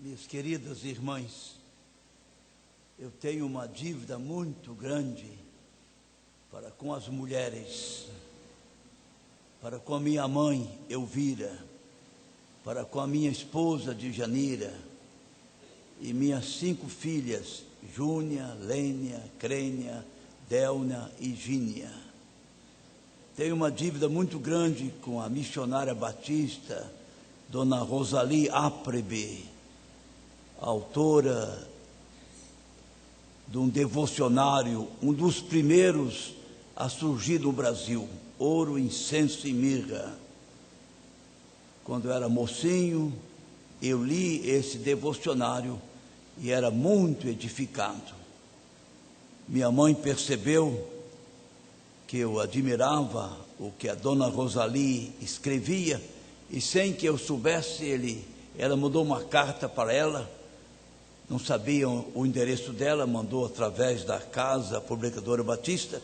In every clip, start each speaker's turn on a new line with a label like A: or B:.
A: Minhas queridas irmãs, eu tenho uma dívida muito grande para com as mulheres, para com a minha mãe, Elvira, para com a minha esposa, Djanira, e minhas 5 filhas, Júnia, Lênia, Crênia, Delna e Gínia. Tenho uma dívida muito grande com a missionária batista, Dona Rosali Aprebe, autora de um devocionário, um dos primeiros a surgir no Brasil, Ouro, Incenso e Mirra. Quando eu era mocinho, eu li esse devocionário e era muito edificado. Minha mãe percebeu que eu admirava o que a Dona Rosali escrevia, e sem que eu soubesse, ela mandou uma carta para ela. Não sabiam o endereço dela, mandou através da Casa Publicadora Batista,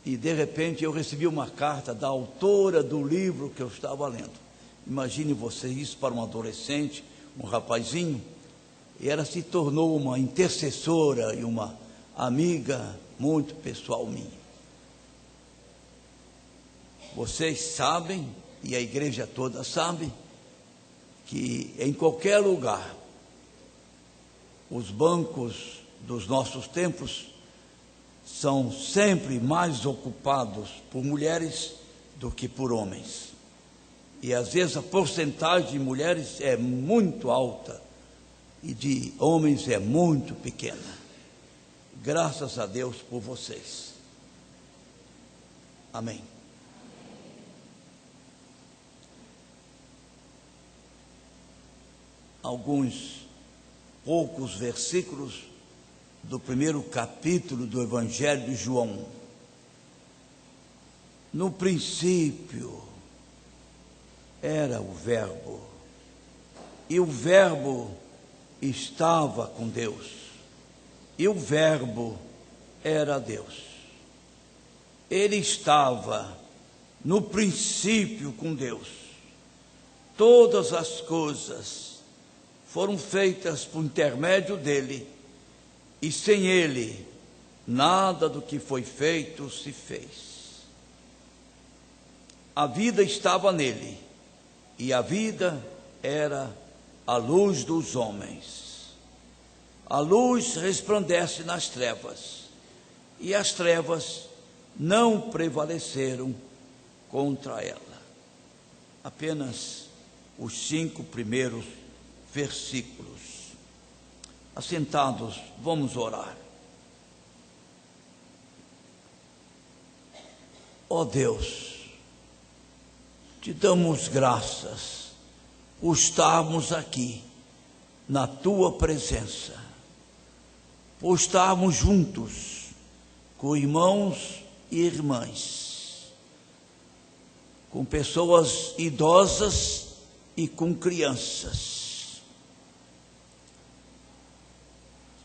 A: e de repente eu recebi uma carta da autora do livro que eu estava lendo. Imagine você isso para um adolescente, um rapazinho, e ela se tornou uma intercessora e uma amiga muito pessoal minha. Vocês sabem, e a igreja toda sabe, que em qualquer lugar, os bancos dos nossos templos são sempre mais ocupados por mulheres do que por homens. E às vezes a porcentagem de mulheres é muito alta e de homens é muito pequena. Graças a Deus por vocês. Amém. Alguns poucos versículos do primeiro capítulo do Evangelho de João. No princípio era o Verbo, e o Verbo estava com Deus, e o Verbo era Deus. Ele estava no princípio com Deus. Todas as coisas foram feitas por intermédio dele, e sem ele, nada do que foi feito se fez. A vida estava nele, e a vida era a luz dos homens. A luz resplandece nas trevas, e as trevas não prevaleceram contra ela. Apenas os 5 primeiros versículos. Assentados, vamos orar. Ó Deus, te damos graças por estarmos aqui na tua presença, por estarmos juntos com irmãos e irmãs, com pessoas idosas e com crianças.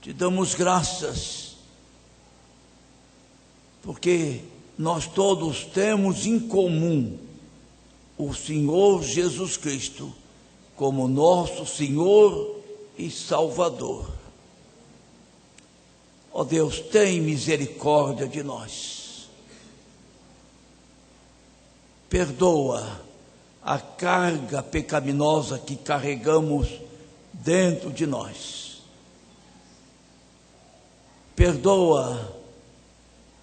A: Te damos graças, porque nós todos temos em comum o Senhor Jesus Cristo como nosso Senhor e Salvador. Ó Deus, tem misericórdia de nós. Perdoa a carga pecaminosa que carregamos dentro de nós. Perdoa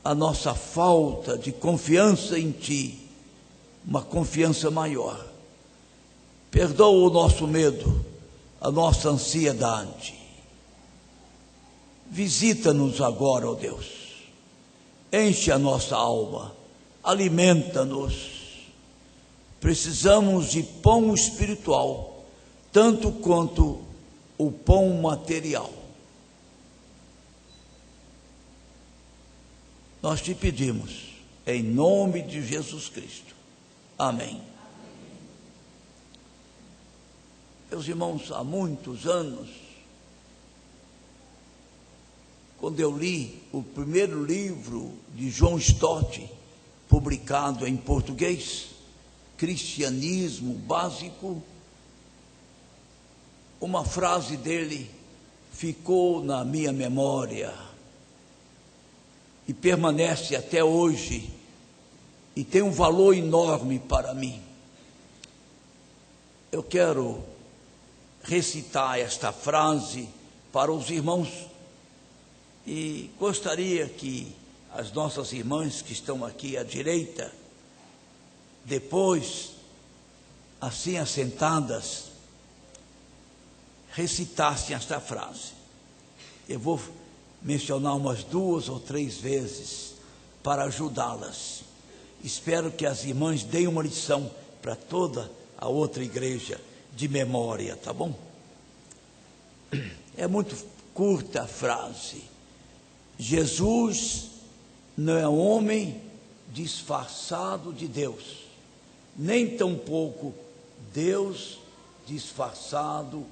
A: a nossa falta de confiança em Ti, uma confiança maior. Perdoa o nosso medo, a nossa ansiedade. Visita-nos agora, ó Deus. Enche a nossa alma, alimenta-nos. Precisamos de pão espiritual, tanto quanto o pão material. Nós te pedimos, em nome de Jesus Cristo. Amém. Meus irmãos, há muitos anos, quando eu li o primeiro livro de John Stott, publicado em português, Cristianismo Básico, uma frase dele ficou na minha memória e permanece até hoje e tem um valor enorme para mim. Eu quero recitar esta frase para os irmãos e gostaria que as nossas irmãs que estão aqui à direita, depois, assim assentadas, recitassem esta frase. Eu vou mencionar umas 2 ou 3 vezes para ajudá-las. Espero que as irmãs deem uma lição para toda a outra igreja de memória, tá bom? É muito curta a frase. Jesus não é homem disfarçado de Deus, nem tampouco Deus disfarçado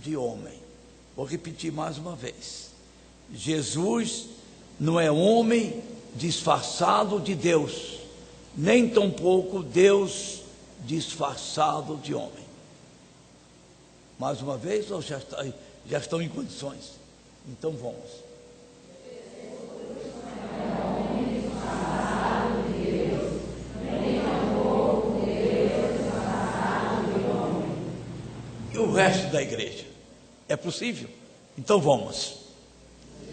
A: de homem. Vou repetir mais uma vez. Jesus não é homem disfarçado de Deus, nem tampouco Deus disfarçado de homem. Mais uma vez, ou já estão em condições? Então vamos. E o resto da igreja? É possível? Então vamos.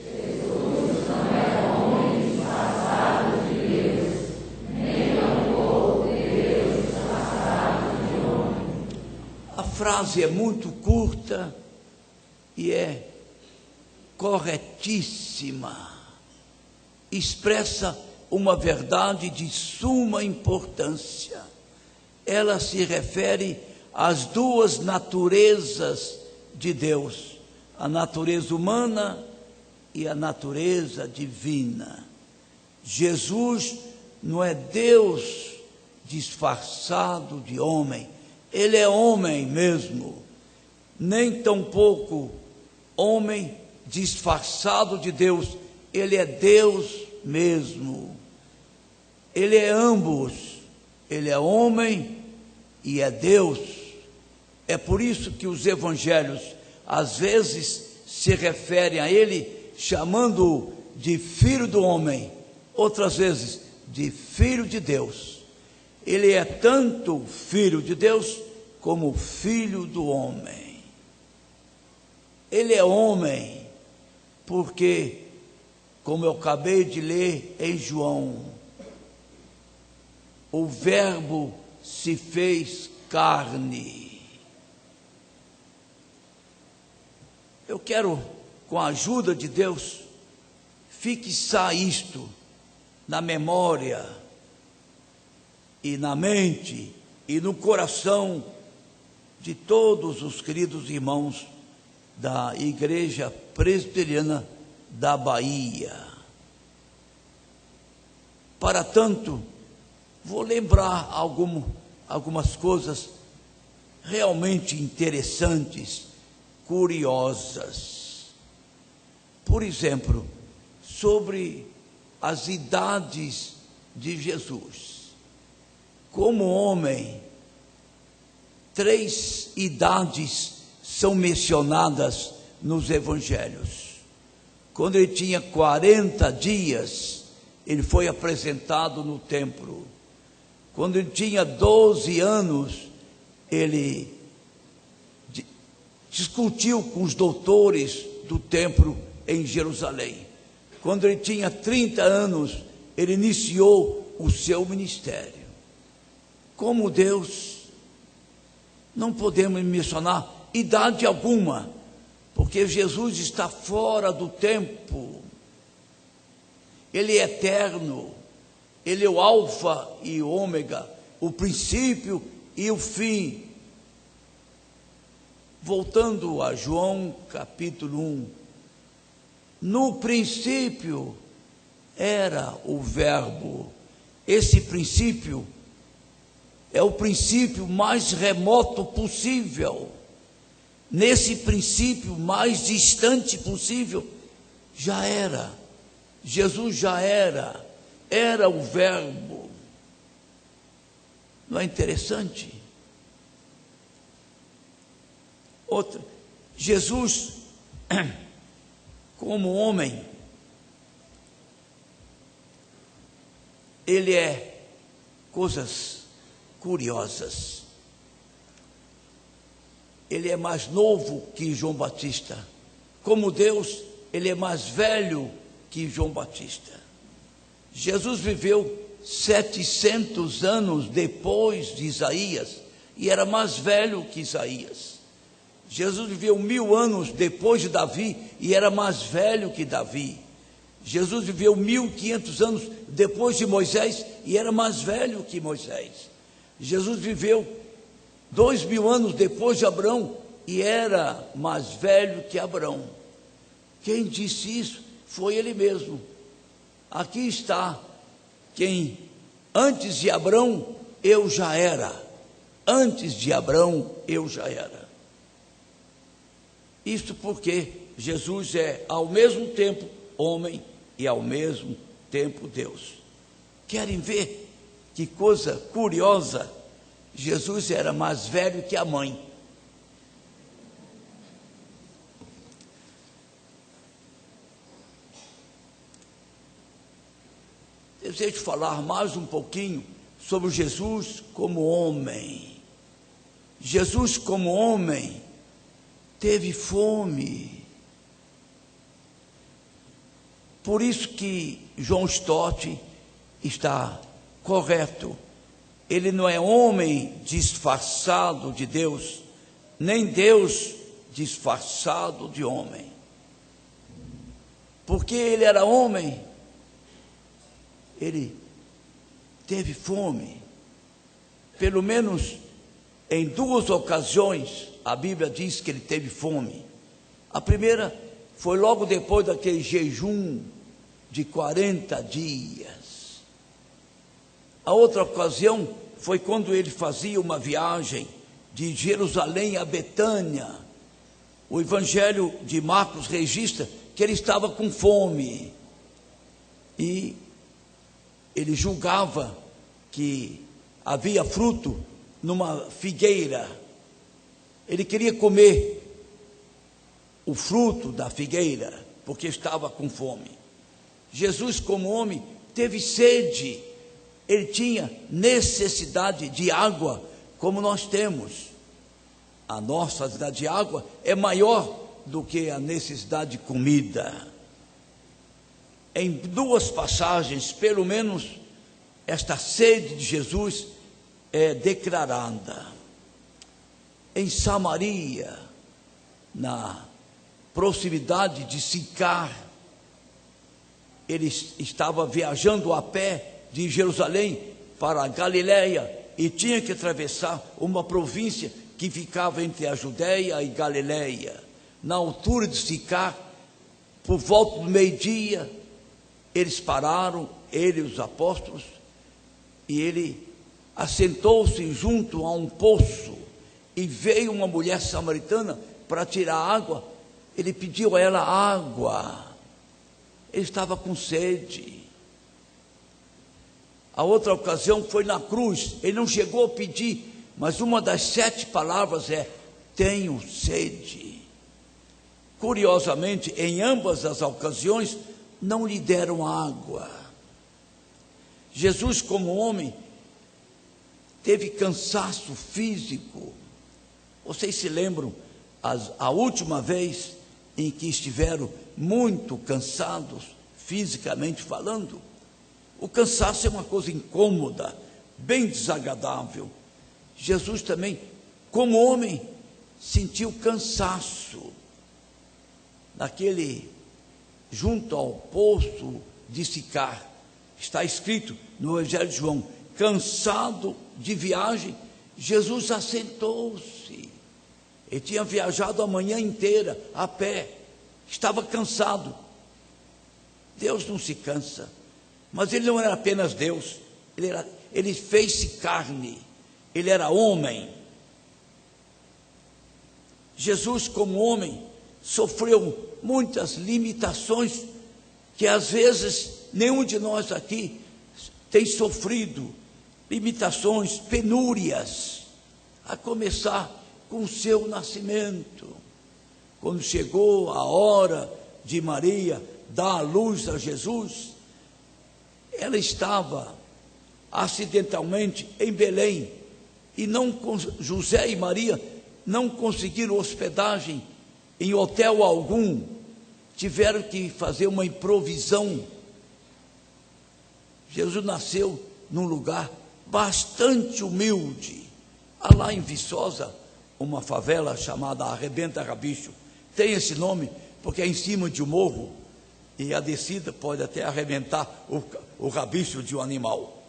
B: Jesus não é homem disfarçado de Deus, nem tampouco Deus disfarçado de homem.
A: A frase é muito curta e é corretíssima. Expressa uma verdade de suma importância. Ela se refere às 2 naturezas de Deus, a natureza humana e a natureza divina. Jesus não é Deus disfarçado de homem, ele é homem mesmo, nem tampouco homem disfarçado de Deus, ele é Deus mesmo. Ele é ambos, ele é homem e é Deus. É por isso que os evangelhos às vezes se referem a ele chamando-o de filho do homem, outras vezes de filho de Deus. Ele é tanto filho de Deus como filho do homem. Ele é homem porque, como eu acabei de ler em João, o Verbo se fez carne. Eu quero, com a ajuda de Deus, fixar isto na memória e na mente e no coração de todos os queridos irmãos da Igreja Presbiteriana da Bahia. Para tanto, vou lembrar algumas coisas realmente interessantes, curiosas. Por exemplo, sobre as idades de Jesus. Como homem, 3 idades são mencionadas nos evangelhos. Quando ele tinha 40 dias, ele foi apresentado no templo. Quando ele tinha 12 anos, ele discutiu com os doutores do templo em Jerusalém. Quando ele tinha 30 anos, ele iniciou o seu ministério. Como Deus, não podemos mencionar idade alguma, porque Jesus está fora do tempo. Ele é eterno, ele é o alfa e o ômega, o princípio e o fim. Voltando a João capítulo 1, no princípio era o Verbo. Esse princípio é o princípio mais remoto possível. Nesse princípio mais distante possível, já era. Jesus já era o Verbo. Não é interessante? Outra, Jesus, como homem, ele é coisas curiosas. Ele é mais novo que João Batista. Como Deus, ele é mais velho que João Batista. Jesus viveu 700 anos depois de Isaías e era mais velho que Isaías. Jesus viveu 1000 anos depois de Davi e era mais velho que Davi. Jesus viveu 1500 anos depois de Moisés e era mais velho que Moisés. Jesus viveu 2000 anos depois de Abraão e era mais velho que Abraão. Quem disse isso foi ele mesmo. Aqui está quem antes de Abraão eu já era. Antes de Abraão eu já era. Isso porque Jesus é ao mesmo tempo homem e ao mesmo tempo Deus. Querem ver que coisa curiosa? Jesus era mais velho que a mãe. Desejo falar mais um pouquinho sobre Jesus como homem. Jesus como homem teve fome. Por isso que John Stott está correto. Ele não é homem disfarçado de Deus, nem Deus disfarçado de homem. Porque ele era homem, ele teve fome. Pelo menos em 2 ocasiões a Bíblia diz que ele teve fome. A primeira foi logo depois daquele jejum de 40 dias. A outra ocasião foi quando ele fazia uma viagem de Jerusalém a Betânia. O Evangelho de Marcos registra que ele estava com fome e ele julgava que havia fruto numa figueira. Ele queria comer o fruto da figueira porque estava com fome. Jesus, como homem, teve sede. Ele tinha necessidade de água, como nós temos. A nossa necessidade de água é maior do que a necessidade de comida. Em 2 passagens, pelo menos, esta sede de Jesus é declarada. Em Samaria, na proximidade de Sicar, ele estava viajando a pé de Jerusalém para a Galileia e tinha que atravessar uma província que ficava entre a Judéia e Galileia. Na altura de Sicar, por volta do meio-dia, eles pararam, ele e os apóstolos, e ele assentou-se junto a um poço, e veio uma mulher samaritana para tirar água. Ele pediu a ela água. Ele estava com sede. A outra ocasião foi na cruz. Ele não chegou a pedir, mas uma das 7 palavras é: tenho sede. Curiosamente, em ambas as ocasiões, não lhe deram água. Jesus, como homem, teve cansaço físico. Vocês se lembram a última vez em que estiveram muito cansados, fisicamente falando? O cansaço é uma coisa incômoda, bem desagradável. Jesus também, como homem, sentiu cansaço. Junto ao poço de Sicar, está escrito no Evangelho de João: cansado de viagem, Jesus assentou-se. Ele tinha viajado a manhã inteira a pé, estava cansado. Deus não se cansa, mas ele não era apenas Deus, ele fez-se carne, ele era homem. Jesus, como homem, sofreu muitas limitações que às vezes nenhum de nós aqui tem sofrido. Limitações, penúrias, a começar com o seu nascimento. quando chegou a hora de Maria dar a luz a Jesus, ela estava acidentalmente em Belém, e José e Maria não conseguiram hospedagem em hotel algum, tiveram que fazer uma improvisão. Jesus nasceu num lugar bastante humilde, lá em Viçosa, uma favela chamada Arrebenta Rabicho. Tem esse nome porque é em cima de um morro, e a descida pode até arrebentar o rabicho de um animal.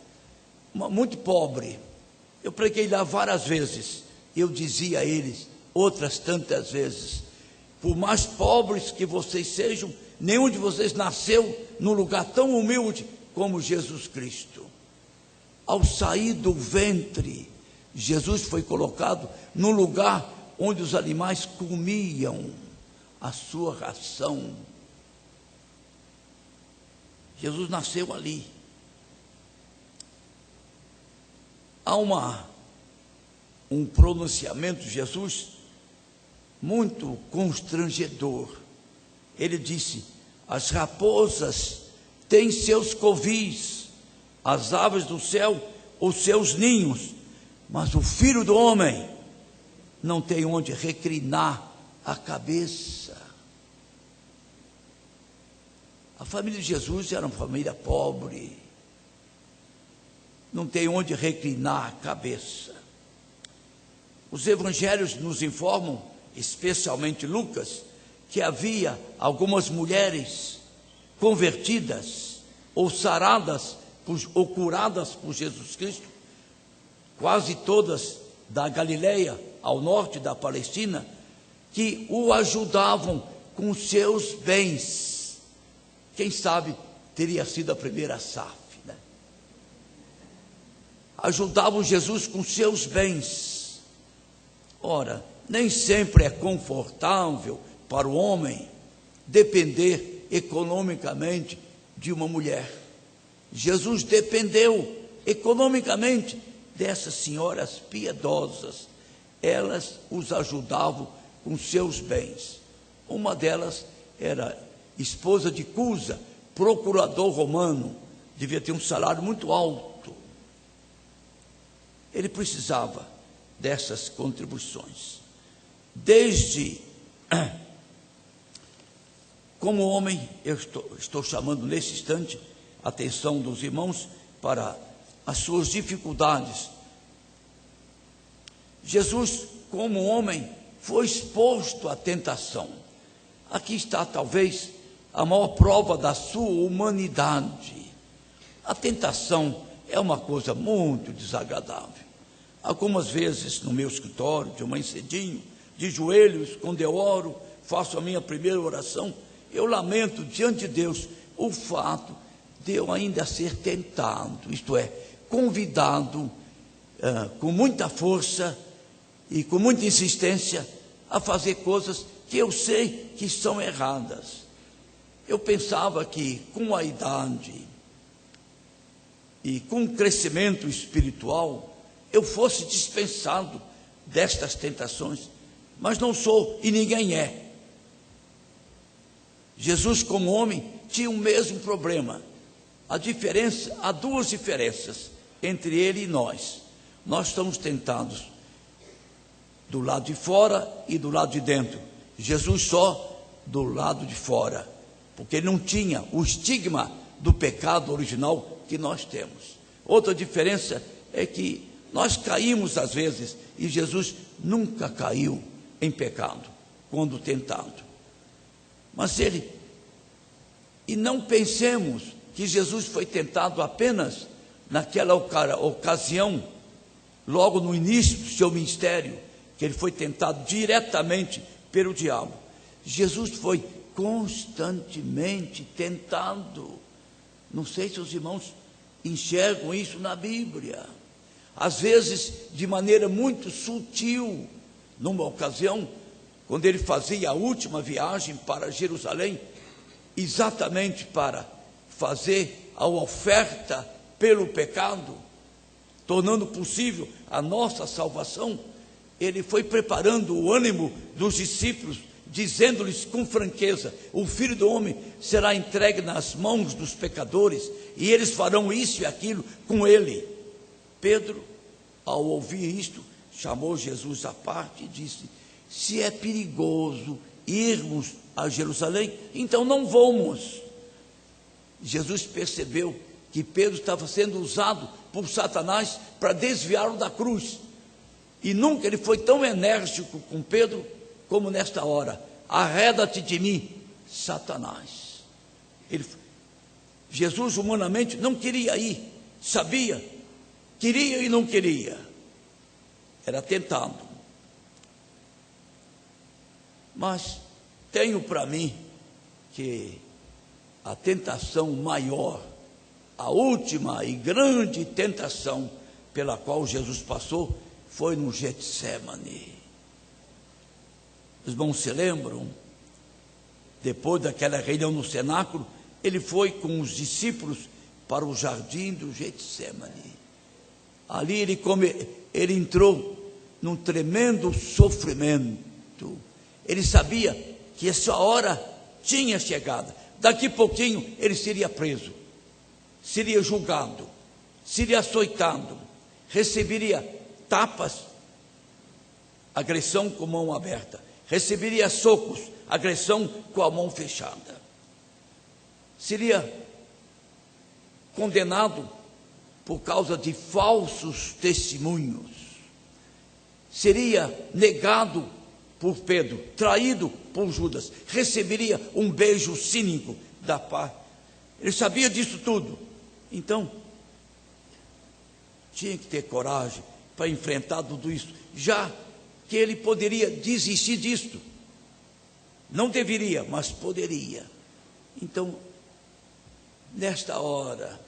A: Muito pobre. Eu preguei lá várias vezes. Eu dizia a eles, outras tantas vezes: por mais pobres que vocês sejam, nenhum de vocês nasceu num lugar tão humilde como Jesus Cristo. Ao sair do ventre, Jesus foi colocado num lugar onde os animais comiam a sua ração. Jesus nasceu ali. Há um pronunciamento de Jesus muito constrangedor. Ele disse: as raposas têm seus covis, as aves do céu os seus ninhos, mas o Filho do Homem não tem onde reclinar a cabeça. A família de Jesus era uma família pobre, não tem onde reclinar a cabeça. Os evangelhos nos informam, especialmente Lucas, que havia algumas mulheres convertidas ou saradas ou curadas por Jesus Cristo, quase todas da Galileia, ao norte da Palestina, que o ajudavam com seus bens. Quem sabe teria sido a primeira SAF, né? Ajudavam Jesus com seus bens. Ora, nem sempre é confortável para o homem depender economicamente de uma mulher. Jesus dependeu economicamente dessas senhoras piedosas. Elas os ajudavam com seus bens. Uma delas era esposa de Cusa, procurador romano, devia ter um salário muito alto. Ele precisava dessas contribuições. Desde, como homem, eu estou chamando nesse instante a atenção dos irmãos para as suas dificuldades. Jesus, como homem, foi exposto à tentação. Aqui está talvez a maior prova da sua humanidade. A tentação é uma coisa muito desagradável. Algumas vezes no meu escritório, de manhã cedinho, de joelhos, quando eu oro, faço a minha primeira oração, eu lamento diante de Deus o fato de eu ainda ser tentado, isto é, convidado com muita força e com muita insistência a fazer coisas que eu sei que são erradas. Eu pensava que com a idade e com o crescimento espiritual eu fosse dispensado destas tentações, mas não sou e ninguém é. Jesus, como homem, tinha o mesmo problema. Há duas diferenças entre ele e nós. Nós estamos tentados do lado de fora e do lado de dentro. Jesus só do lado de fora, porque ele não tinha o estigma do pecado original que nós temos. Outra diferença é que nós caímos às vezes, e Jesus nunca caiu em pecado quando tentado. Mas e não pensemos que Jesus foi tentado apenas naquela ocasião, logo no início do seu ministério, que ele foi tentado diretamente pelo diabo. Jesus foi constantemente tentado. Não sei se os irmãos enxergam isso na Bíblia. Às vezes de maneira muito sutil. Numa ocasião, quando ele fazia a última viagem para Jerusalém, exatamente para fazer a oferta pelo pecado, tornando possível a nossa salvação, ele foi preparando o ânimo dos discípulos dizendo-lhes com franqueza: o Filho do Homem será entregue nas mãos dos pecadores, e eles farão isso e aquilo com ele. Pedro, ao ouvir isto, chamou Jesus à parte e disse: se é perigoso irmos a Jerusalém, então não vamos. Jesus percebeu que Pedro estava sendo usado por Satanás para desviá-lo da cruz, e nunca ele foi tão enérgico com Pedro como nesta hora. Arreda-te de mim, Satanás. Jesus humanamente não queria ir, sabia, queria e não queria, era tentado. Mas tenho para mim que a tentação maior, a última e grande tentação pela qual Jesus passou, foi no Getsemane. Os irmãos se lembram? Depois daquela reunião no cenáculo, ele foi com os discípulos para o jardim do Getsemane. Ali ele entrou num tremendo sofrimento. Ele sabia que essa hora tinha chegado. Daqui a pouquinho ele seria preso, seria julgado, seria açoitado, receberia tapas, agressão com mão aberta, receberia socos, agressão com a mão fechada, seria condenado por causa de falsos testemunhos, seria negado por Pedro, traído por Judas, receberia um beijo cínico da parte. Ele sabia disso tudo, então tinha que ter coragem para enfrentar tudo isso, já que ele poderia desistir disto. Não deveria, mas poderia. Então, nesta hora,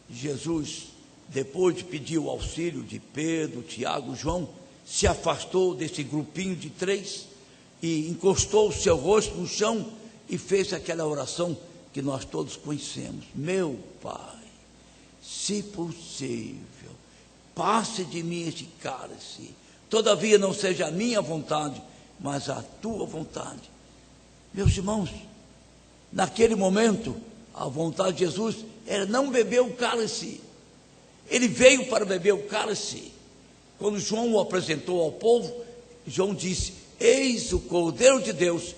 A: Jesus, depois de pedir o auxílio de Pedro, Tiago, João, se afastou desse grupinho de 3 e encostou o seu rosto no chão e fez aquela oração que nós todos conhecemos: meu Pai, se possível, passe de mim este cálice, todavia não seja a minha vontade, mas a tua vontade. Meus irmãos, naquele momento, a vontade de Jesus era não beber o cálice. Ele veio para beber o cálice. Quando João o apresentou ao povo, João disse: eis o Cordeiro de Deus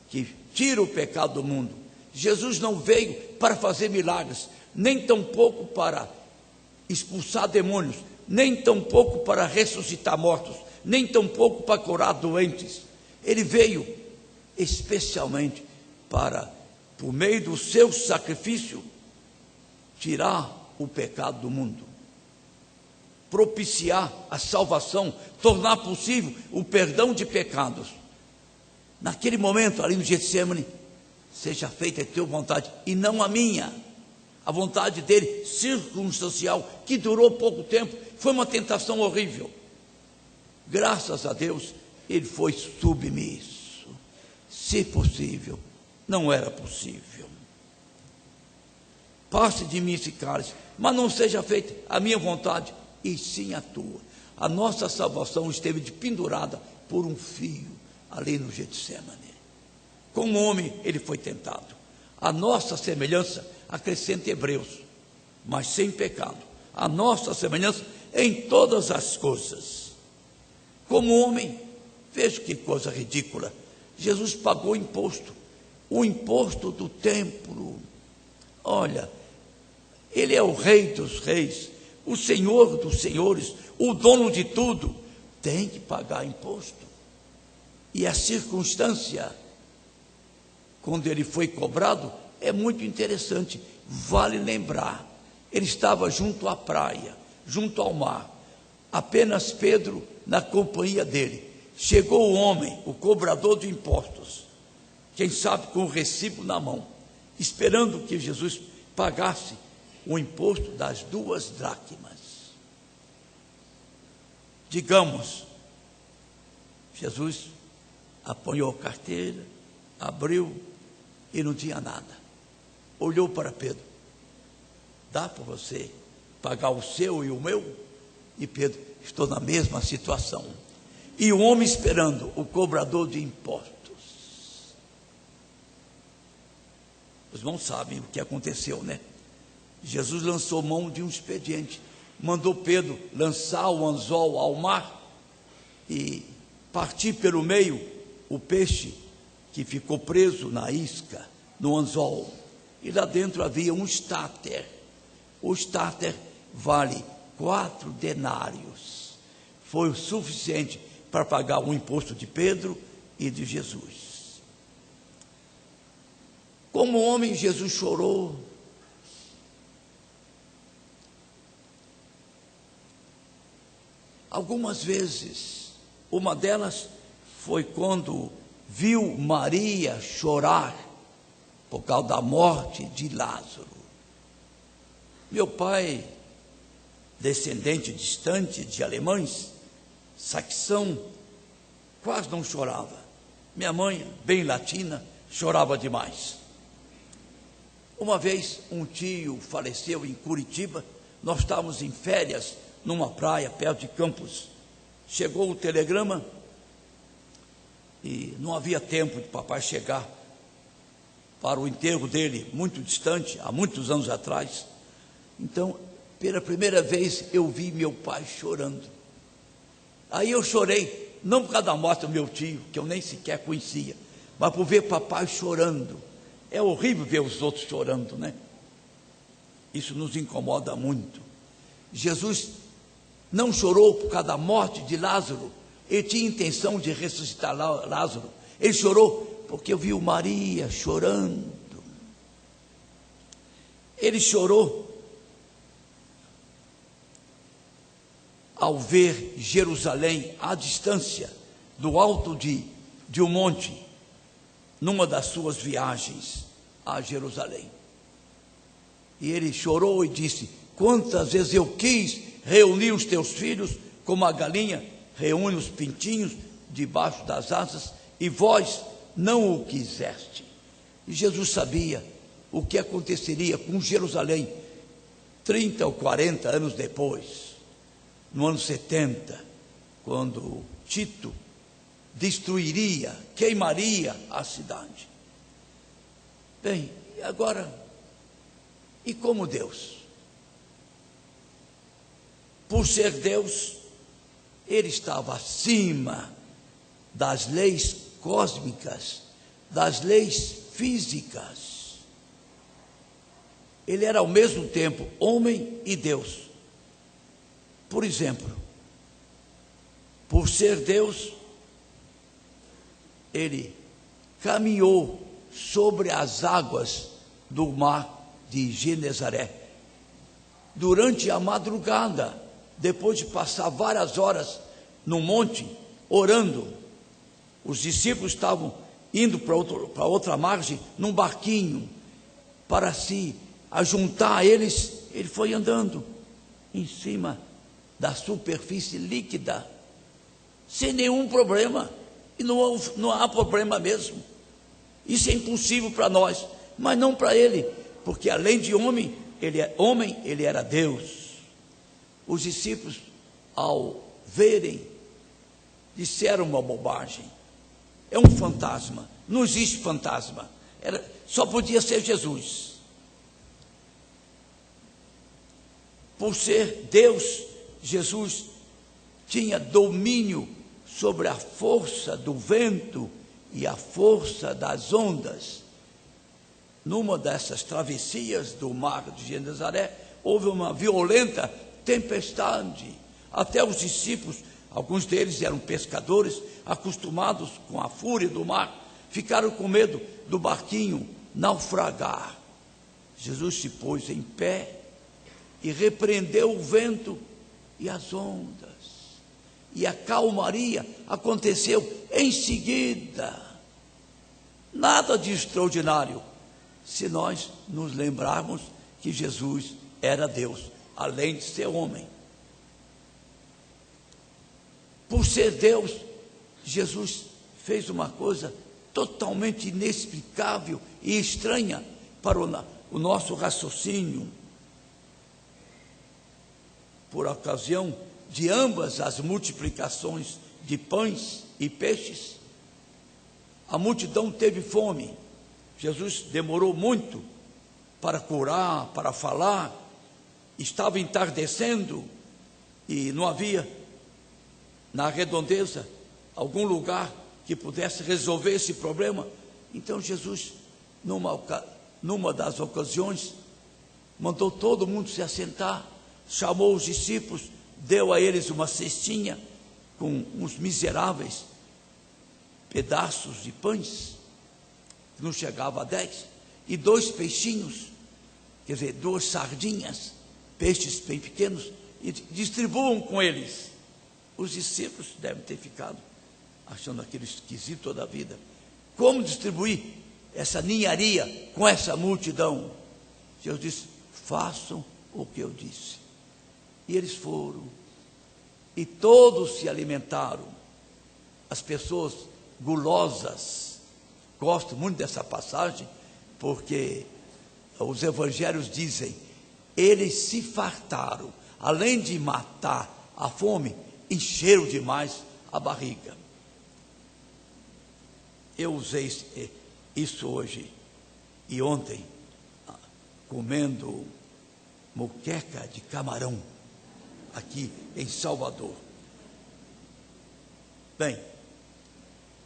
A: que tira o pecado do mundo. Jesus não veio para fazer milagres, nem tampouco para expulsar demônios, nem tampouco para ressuscitar mortos, nem tampouco para curar doentes. Ele veio especialmente para, por meio do seu sacrifício, tirar o pecado do mundo, propiciar a salvação, tornar possível o perdão de pecados. Naquele momento, ali no Getsemane: seja feita a tua vontade e não a minha. A vontade dele, circunstancial, que durou pouco tempo, foi uma tentação horrível. Graças a Deus, ele foi submisso. Se possível, não era possível. Passe de mim esse cálice, mas não seja feita a minha vontade, e sim a tua. A nossa salvação esteve pendurada por um fio ali no Getsemane. Como homem, ele foi tentado. A nossa semelhança, acrescenta Hebreus, mas sem pecado. A nossa semelhança em todas as coisas. Como homem, veja que coisa ridícula. Jesus pagou imposto, o imposto do templo. Olha, ele é o Rei dos reis, o Senhor dos senhores, o dono de tudo, tem que pagar imposto. E a circunstância, quando ele foi cobrado, é muito interessante. Vale lembrar, ele estava junto à praia, junto ao mar, apenas Pedro na companhia dele. Chegou o homem, o cobrador de impostos, quem sabe com o recibo na mão, esperando que Jesus pagasse o imposto das 2 dracmas. Digamos, Jesus apanhou a carteira, abriu e não tinha nada. Olhou para Pedro: dá para você pagar o seu e o meu? E Pedro: estou na mesma situação. e o homem esperando, o cobrador de impostos. Os irmãos sabem o que aconteceu, né? Jesus lançou mão de um expediente, mandou Pedro lançar o anzol ao mar e partir pelo meio o peixe que ficou preso na isca, no anzol. E lá dentro havia um estáter. O estáter vale 4 denários. Foi o suficiente para pagar o imposto de Pedro e de Jesus. Como homem, Jesus chorou. Algumas vezes, uma delas foi quando viu Maria chorar por causa da morte de Lázaro. Meu pai, descendente distante de alemães, saxão, quase não chorava. Minha mãe, bem latina, chorava demais. Uma vez um tio faleceu em Curitiba, nós estávamos em férias numa praia perto de Campos. Chegou o telegrama e não havia tempo de papai chegar para o enterro dele, muito distante, há muitos anos atrás. Então, pela primeira vez eu vi meu pai chorando. Aí eu chorei, não por causa da morte do meu tio, que eu nem sequer conhecia, mas por ver papai chorando. É horrível ver os outros chorando, né? Isso nos incomoda muito. Jesus não chorou por causa da morte de Lázaro. Ele tinha intenção de ressuscitar Lázaro. Ele chorou porque viu Maria chorando. Ele chorou ao ver Jerusalém à distância, do alto de um monte, numa das suas viagens a Jerusalém. E ele chorou e disse: quantas vezes eu quis reunir os teus filhos, como a galinha reúne os pintinhos debaixo das asas, e vós não o quiseste. E Jesus sabia o que aconteceria com Jerusalém 30 ou 40 anos depois, no ano 70, quando Tito destruiria, queimaria a cidade. Bem, agora, e como Deus? Por ser Deus, ele estava acima das leis cósmicas, das leis físicas. Ele era ao mesmo tempo homem e Deus. Por exemplo, por ser Deus, ele caminhou sobre as águas do mar de Genezaré durante a madrugada, depois de passar várias horas no monte orando. Os discípulos estavam indo para outra margem num barquinho para se ajuntar a eles. Ele foi andando em cima da superfície líquida sem nenhum problema, e não há problema mesmo. Isso é impossível para nós, mas não para ele, porque além de homem, ele era Deus. Os discípulos, ao verem, disseram uma bobagem: é um fantasma. Não existe fantasma, só podia ser Jesus. Por ser Deus, Jesus tinha domínio sobre a força do vento e a força das ondas. Numa dessas travessias do mar de Genezaré, houve uma violenta tempestade. Até os discípulos, alguns deles eram pescadores, acostumados com a fúria do mar, ficaram com medo do barquinho naufragar. Jesus se pôs em pé e repreendeu o vento e as ondas, e a calmaria aconteceu em seguida. Nada de extraordinário, se nós nos lembrarmos que Jesus era Deus, além de ser homem. Por ser Deus, Jesus fez uma coisa totalmente inexplicável e estranha para o nosso raciocínio. Por ocasião de ambas as multiplicações de pães e peixes. A multidão teve fome. Jesus demorou muito para curar, para falar. Estava entardecendo e não havia na redondeza algum lugar que pudesse resolver esse problema. Então Jesus, numa das ocasiões, mandou todo mundo se assentar, chamou os discípulos, deu a eles uma cestinha com uns miseráveis pedaços de pães, que não chegava a 10, e 2 peixinhos, quer dizer, 2 sardinhas, peixes bem pequenos, e distribuam com eles. Os discípulos devem ter ficado achando aquilo esquisito toda a vida. Como distribuir essa ninharia com essa multidão? Jesus disse: façam o que eu disse. E eles foram, e todos se alimentaram. As pessoas gulosas, gosto muito dessa passagem, porque os evangelhos dizem, eles se fartaram, além de matar a fome, encheram demais a barriga. Eu usei isso hoje e ontem, comendo moqueca de camarão, aqui em Salvador. Bem,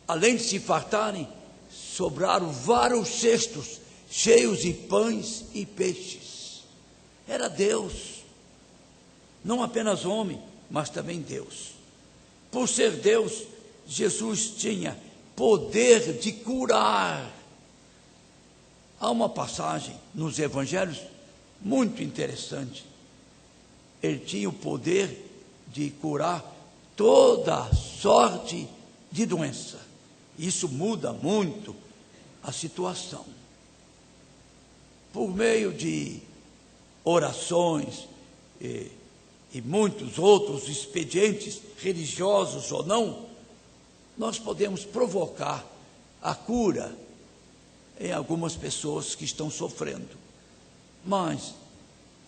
A: além de se fartarem, sobraram vários cestos cheios de pães e peixes. Era Deus, não apenas homem, mas também Deus. Por ser Deus, Jesus tinha poder de curar. Há uma passagem nos evangelhos muito interessante. Ele tinha o poder de curar toda sorte de doença. Isso muda muito a situação. Por meio de orações e muitos outros expedientes, religiosos ou não, nós podemos provocar a cura em algumas pessoas que estão sofrendo. Mas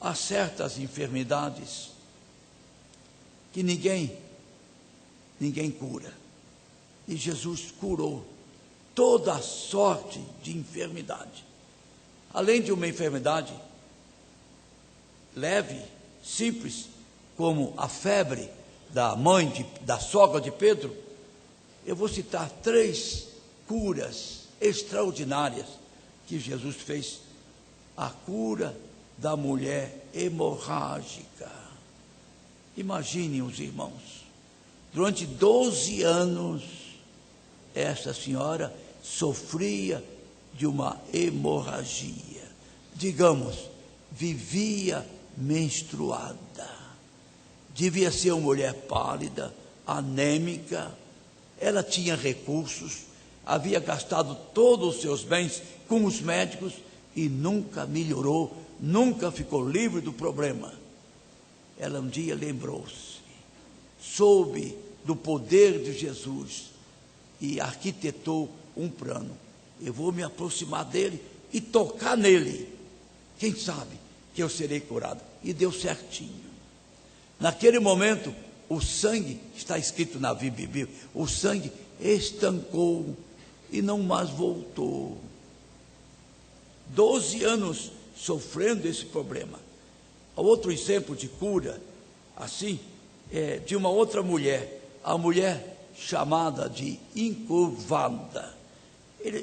A: há certas enfermidades que ninguém cura. E Jesus curou toda a sorte de enfermidade. Além de uma enfermidade leve, simples, como a febre da da sogra de Pedro, eu vou citar 3 curas extraordinárias que Jesus fez. A cura da mulher hemorrágica. Imaginem os irmãos, durante 12 anos, essa senhora sofria de uma hemorragia. Digamos, vivia menstruada. Devia ser uma mulher pálida, anêmica. Ela tinha recursos, havia gastado todos os seus bens com os médicos e nunca melhorou, nunca ficou livre do problema. Ela um dia lembrou-se, soube do poder de Jesus e arquitetou um plano. Eu vou me aproximar dele e tocar nele. Quem sabe que eu serei curado. E deu certinho. Naquele momento, o sangue, está escrito na Bíblia, o sangue estancou e não mais voltou. 12 anos sofrendo esse problema. Outro exemplo de cura, assim, é de uma outra mulher, a mulher chamada de encurvada.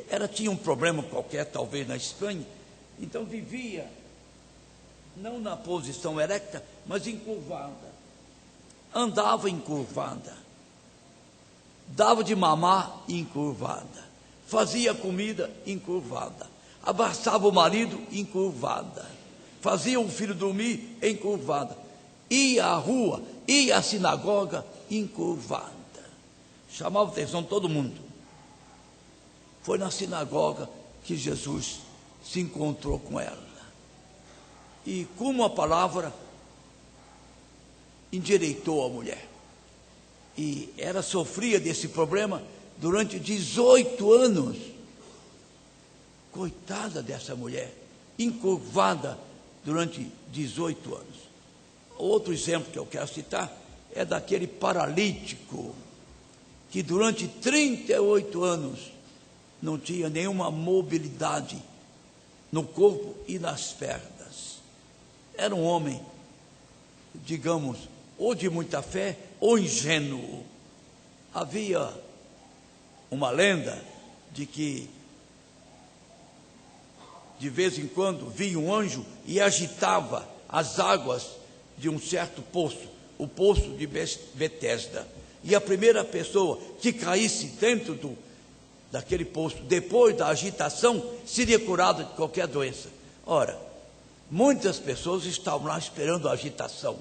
A: Ela tinha um problema qualquer, talvez na Espanha, então vivia, não na posição erecta, mas encurvada. Andava encurvada, dava de mamar encurvada, fazia comida encurvada, abraçava o marido encurvada, fazia o filho dormir encurvada, ia à rua, ia à sinagoga encurvada, chamava a atenção de todo mundo. Foi na sinagoga que Jesus se encontrou com ela, e com uma palavra endireitou a mulher. E ela sofria desse problema durante 18 anos. Coitada dessa mulher, encurvada durante 18 anos. Outro exemplo que eu quero citar é daquele paralítico que durante 38 anos não tinha nenhuma mobilidade no corpo e nas pernas. Era um homem, digamos, ou de muita fé ou ingênuo. Havia uma lenda de que de vez em quando vinha um anjo e agitava as águas de um certo poço, o poço de Betesda. E a primeira pessoa que caísse dentro daquele poço, depois da agitação, seria curada de qualquer doença. Ora, muitas pessoas estavam lá esperando a agitação,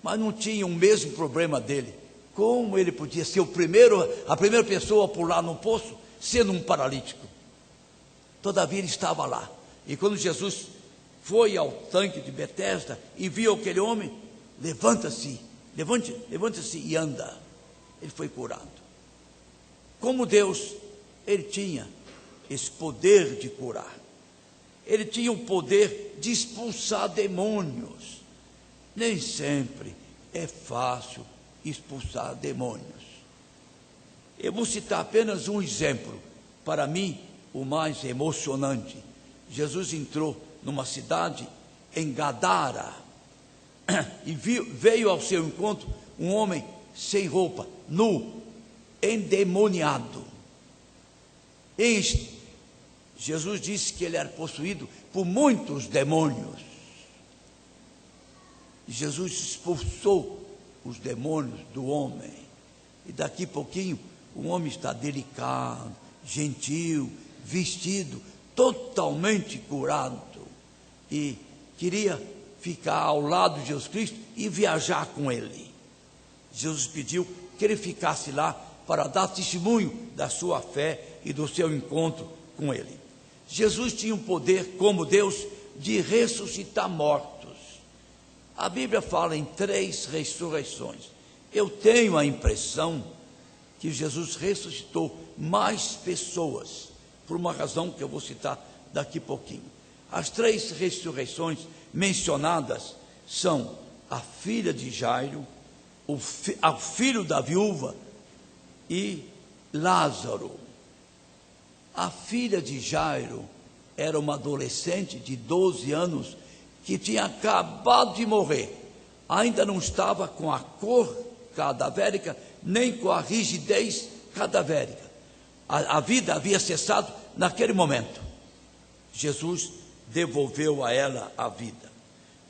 A: mas não tinham o mesmo problema dele. Como ele podia ser a primeira pessoa a pular no poço, sendo um paralítico? Todavia ele estava lá. E quando Jesus foi ao tanque de Betesda e viu aquele homem, levanta-se e anda. Ele foi curado. Como Deus, ele tinha esse poder de curar. Ele tinha o poder de expulsar demônios. Nem sempre é fácil expulsar demônios. Eu vou citar apenas um exemplo, para mim o mais emocionante. Jesus entrou numa cidade em Gadara e veio ao seu encontro um homem sem roupa, nu, endemoniado. Jesus disse que ele era possuído por muitos demônios. Jesus expulsou os demônios do homem, e daqui a pouquinho o homem está delicado, gentil, vestido, totalmente curado, e queria ficar ao lado de Jesus Cristo e viajar com ele. Jesus pediu que ele ficasse lá para dar testemunho da sua fé e do seu encontro com ele. Jesus tinha um poder, como Deus, de ressuscitar mortos. A Bíblia fala em 3 ressurreições. Eu tenho a impressão que Jesus ressuscitou mais pessoas, por uma razão que eu vou citar daqui a pouquinho. As 3 ressurreições mencionadas são a filha de Jairo, o filho da viúva e Lázaro. A filha de Jairo era uma adolescente de 12 anos que tinha acabado de morrer. Ainda não estava com a cor cadavérica, nem com a rigidez cadavérica. A vida havia cessado naquele momento. Jesus devolveu a ela a vida.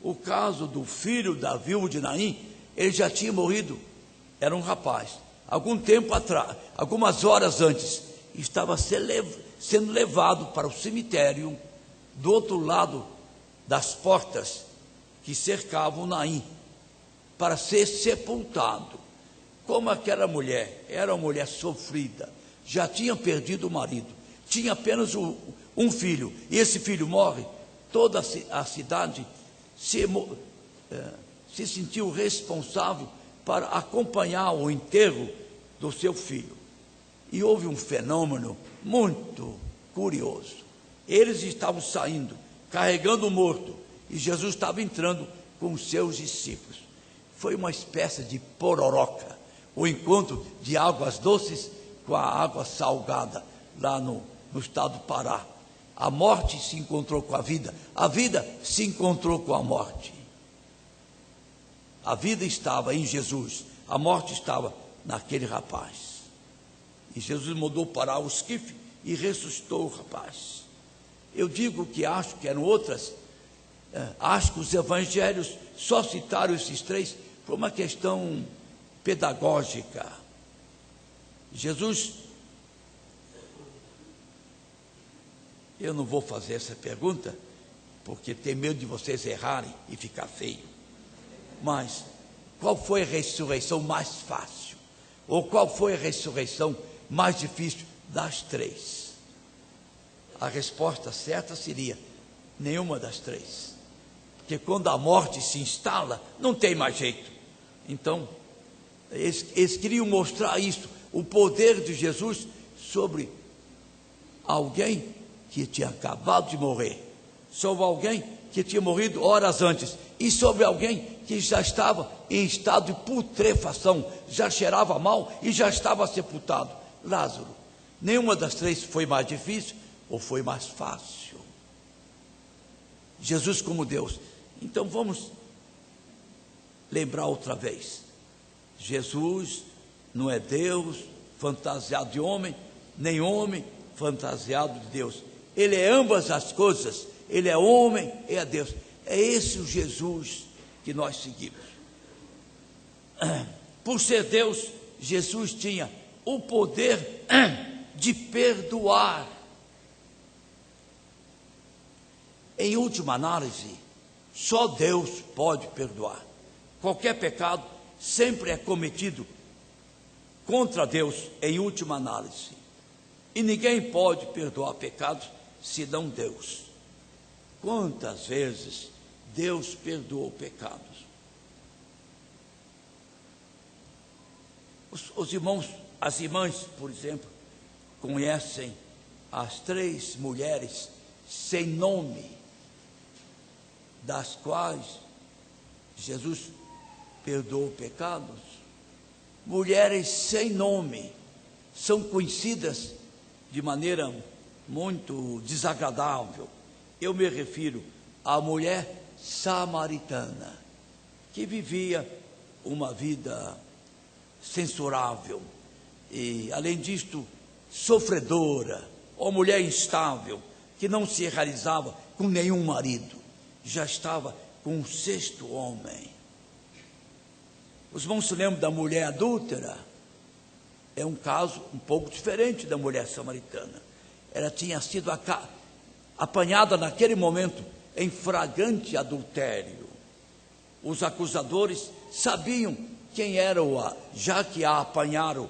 A: O caso do filho da viúva de Naim, ele já tinha morrido, era um rapaz. Algum tempo atrás, algumas horas antes, estava sendo levado para o cemitério do outro lado das portas que cercavam Naim, para ser sepultado. Como aquela mulher era uma mulher sofrida, já tinha perdido o marido, tinha apenas um filho, e esse filho morre, toda a cidade se sentiu responsável para acompanhar o enterro do seu filho. E houve um fenômeno muito curioso. Eles estavam saindo, carregando o morto, e Jesus estava entrando com os seus discípulos. Foi uma espécie de pororoca, o encontro de águas doces com a água salgada, lá no estado do Pará. A morte se encontrou com a vida se encontrou com a morte. A vida estava em Jesus, a morte estava naquele rapaz. E Jesus mandou parar o esquife e ressuscitou o rapaz. Eu digo que acho que eram outras, acho que os evangelhos só citaram esses 3 por uma questão pedagógica. Jesus, eu não vou fazer essa pergunta, porque tenho medo de vocês errarem e ficar feio. Mas qual foi a ressurreição mais fácil? Ou qual foi a ressurreição mais difícil das 3? A resposta certa seria nenhuma das 3. Porque quando a morte se instala, não tem mais jeito. Então, eles queriam mostrar isso, o poder de Jesus sobre alguém que tinha acabado de morrer, sobre alguém que tinha morrido horas antes, e sobre alguém que já estava em estado de putrefação, já cheirava mal e já estava sepultado. Lázaro. Nenhuma das três foi mais difícil ou foi mais fácil. Jesus como Deus. Então vamos lembrar outra vez. Jesus não é Deus fantasiado de homem, nem homem fantasiado de Deus. Ele é ambas as coisas. Ele é homem e é Deus. É esse o Jesus que nós seguimos. Por ser Deus, Jesus tinha o poder de perdoar. Em última análise, só Deus pode perdoar. Qualquer pecado sempre é cometido contra Deus, em última análise. E ninguém pode perdoar pecados senão Deus. Quantas vezes Deus perdoou pecados? Os irmãos, as irmãs, por exemplo, conhecem as 3 mulheres sem nome, das quais Jesus perdoou pecados. Mulheres sem nome são conhecidas de maneira muito desagradável. Eu me refiro à mulher samaritana, que vivia uma vida censurável e, além disto, sofredora, ou mulher instável, que não se realizava com nenhum marido, já estava com o 6º homem. Os irmãos se lembram da mulher adúltera? É um caso um pouco diferente da mulher samaritana. Ela tinha sido apanhada naquele momento em flagrante adultério. Os acusadores sabiam quem era já que a apanharam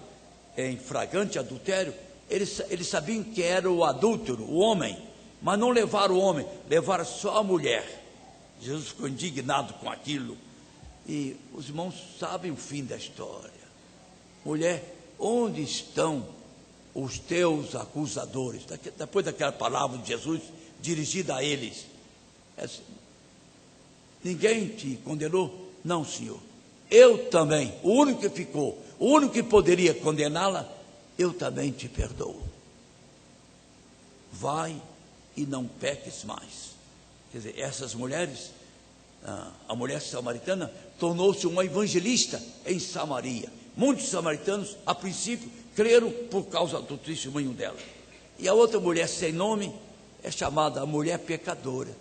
A: em flagrante adultério, eles sabiam quem era o adúltero, o homem, mas não levaram o homem, levaram só a mulher. Jesus ficou indignado com aquilo. E os irmãos sabem o fim da história. Mulher, onde estão os teus acusadores? Depois daquela palavra de Jesus dirigida a eles. Ninguém te condenou? Não, Senhor. Eu também, o único que ficou, o único que poderia condená-la, eu também te perdoo. Vai e não peques mais. Quer dizer, essas mulheres, a mulher samaritana tornou-se uma evangelista em Samaria. Muitos samaritanos, a princípio, creram por causa do testemunho dela. E a outra mulher sem nome é chamada a mulher pecadora.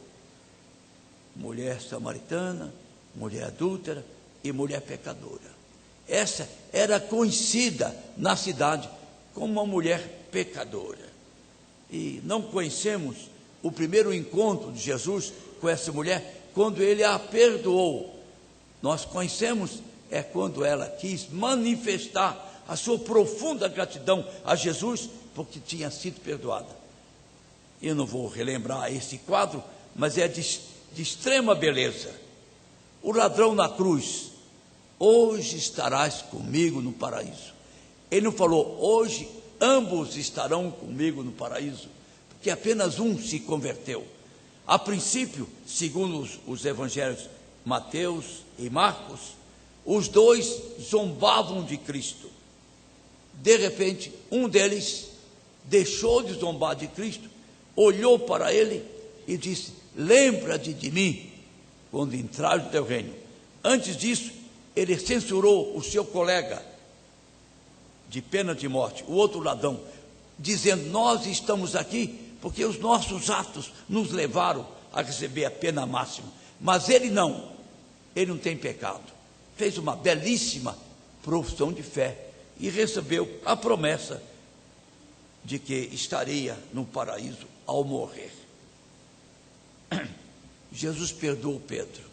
A: Mulher samaritana, mulher adúltera e mulher pecadora. Essa era conhecida na cidade como uma mulher pecadora. E não conhecemos o primeiro encontro de Jesus com essa mulher, quando ele a perdoou. Nós conhecemos quando ela quis manifestar a sua profunda gratidão a Jesus, porque tinha sido perdoada. Eu não vou relembrar esse quadro, mas é de extrema beleza. O ladrão na cruz: hoje estarás comigo no paraíso. Ele não falou: hoje ambos estarão comigo no paraíso, porque apenas um se converteu. A princípio, segundo os evangelhos Mateus e Marcos, os dois zombavam de Cristo. De repente, um deles deixou de zombar de Cristo, olhou para ele e disse: lembra-te de mim quando entrar no teu reino. Antes disso, ele censurou o seu colega de pena de morte, o outro ladrão, dizendo: nós estamos aqui porque os nossos atos nos levaram a receber a pena máxima. Mas ele não tem pecado. Fez uma belíssima profissão de fé e recebeu a promessa de que estaria no paraíso ao morrer. Jesus perdoou Pedro.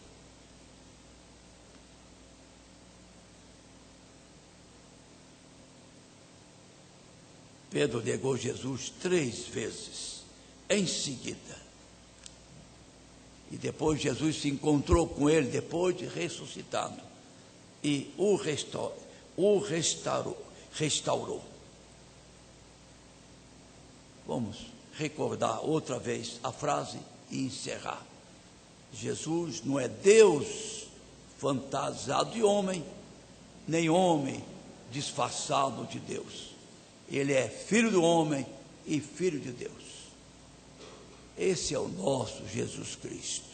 A: Pedro negou Jesus 3 vezes em seguida. E depois Jesus se encontrou com ele, depois de ressuscitado, e o restaurou. Vamos recordar outra vez a frase e encerrar. Jesus não é Deus fantasiado de homem, nem homem disfarçado de Deus. Ele é filho do homem e filho de Deus. Esse é o nosso Jesus Cristo.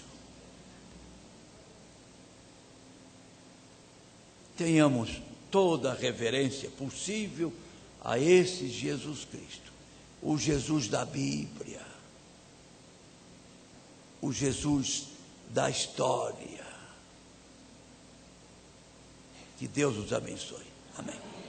A: Tenhamos toda a reverência possível a esse Jesus Cristo, o Jesus da Bíblia, o Jesus da história. Que Deus os abençoe. Amém.